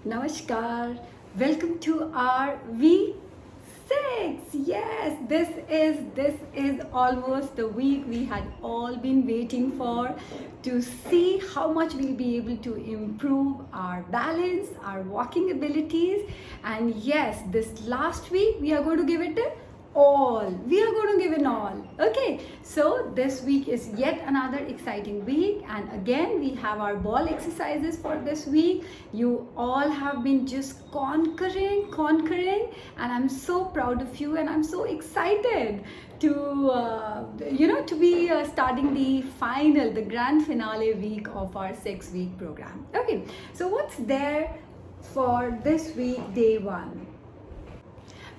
Namaskar. Welcome to our week 6. Yes, this is almost the week we had all been waiting for to see how much we'll be able to improve our balance, our walking abilities. And yes, this last week we are going to give it a all. We are going to give an all. Okay, so this week is yet another exciting week, and again we have our ball exercises for this week. You all have been just conquering, and I'm so proud of you, and I'm so excited to be starting the grand finale week of our 6-week program. Okay, so what's there for this week, day 1?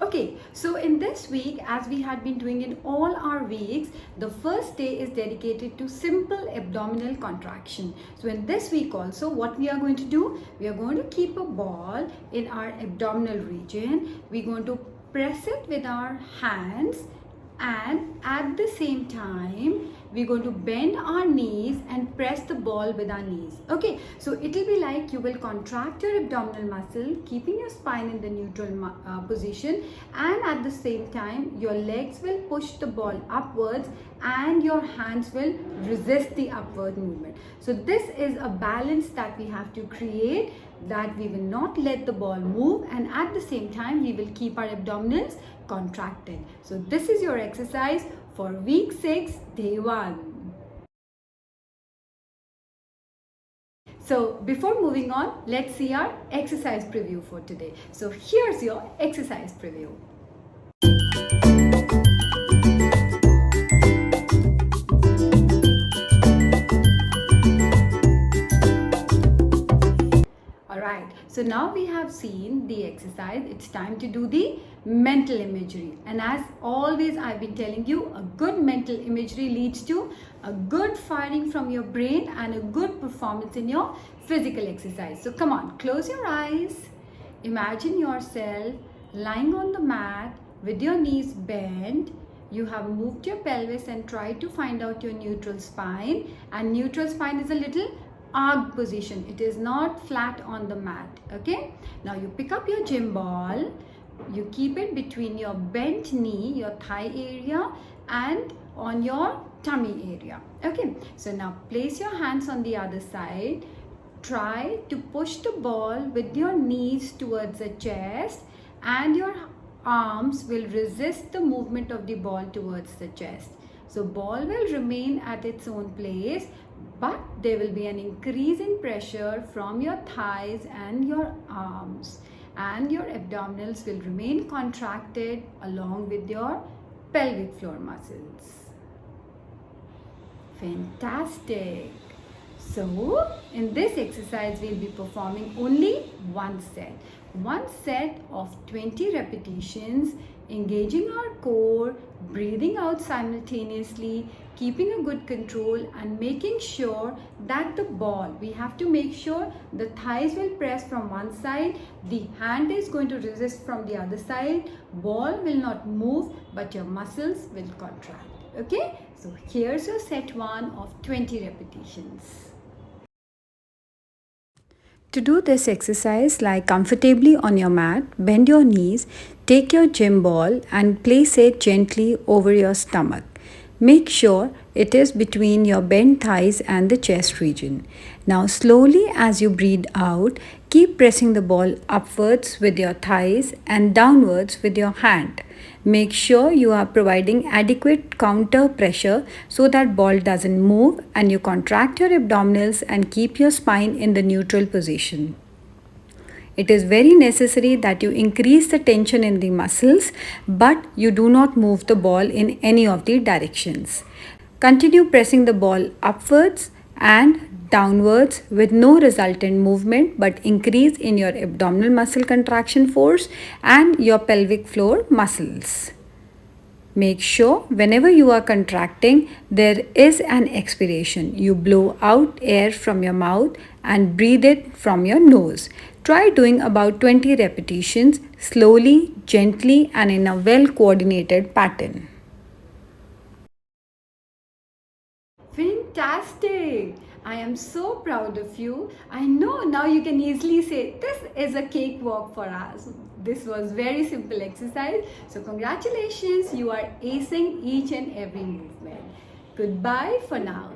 Okay, so in this week, as we had been doing in all our weeks, the first day is dedicated to simple abdominal contraction. So in this week also, what we are going to do, we are going to keep a ball in our abdominal region. We're going to press it with our hands, and at the same time we're going to bend our knees and press the ball with our knees. Okay, so it will be like you will contract your abdominal muscle, keeping your spine in the neutral position, and at the same time your legs will push the ball upwards and your hands will resist the upward movement. So this is a balance that we have to create, that we will not let the ball move, and at the same time we will keep our abdominals contracted. So this is your exercise for week 6, day 1. So before moving on, let's see our exercise preview for today. So here's your exercise preview. Alright, so now we have seen the exercise. It's time to do the mental imagery. And as always, I've been telling you, a good mental imagery leads to a good firing from your brain and a good performance in your physical exercise. So come on, close your eyes. Imagine yourself lying on the mat with your knees bent. You have moved your pelvis and tried to find out your neutral spine. And neutral spine is a little arched position. It is not flat on the mat. Okay, now you pick up your gym ball, you keep it between your bent knee, your thigh area, and on your tummy area. Okay, so now place your hands on the other side. Try to push the ball with your knees towards the chest, and your arms will resist the movement of the ball towards the chest. So ball will remain at its own place, but there will be an increasing pressure from your thighs and your arms, and your abdominals will remain contracted along with your pelvic floor muscles. Fantastic. So in this exercise we'll be performing only one set of 20 repetitions, engaging our core, breathing out simultaneously, keeping a good control, and making sure that the ball, we have to make sure the thighs will press from one side, the hand is going to resist from the other side, ball will not move, but your muscles will contract. Okay, so here's your set 1 of 20 repetitions. To do this exercise, lie comfortably on your mat, bend your knees, take your gym ball and place it gently over your stomach. Make sure it is between your bent thighs and the chest region. Now slowly, as you breathe out, keep pressing the ball upwards with your thighs and downwards with your hand. Make sure you are providing adequate counter pressure so that ball doesn't move, and you contract your abdominals and keep your spine in the neutral position. It is very necessary that you increase the tension in the muscles, but you do not move the ball in any of the directions. Continue pressing the ball upwards and downwards with no resultant movement, but increase in your abdominal muscle contraction force and your pelvic floor muscles. Make sure whenever you are contracting, there is an expiration. You blow out air from your mouth and breathe it from your nose. Try doing about 20 repetitions slowly, gently, and in a well coordinated pattern. Fantastic! I am so proud of you. I know now you can easily say this is a cakewalk for us. This was very simple exercise. So congratulations, you are acing each and every movement. Goodbye for now.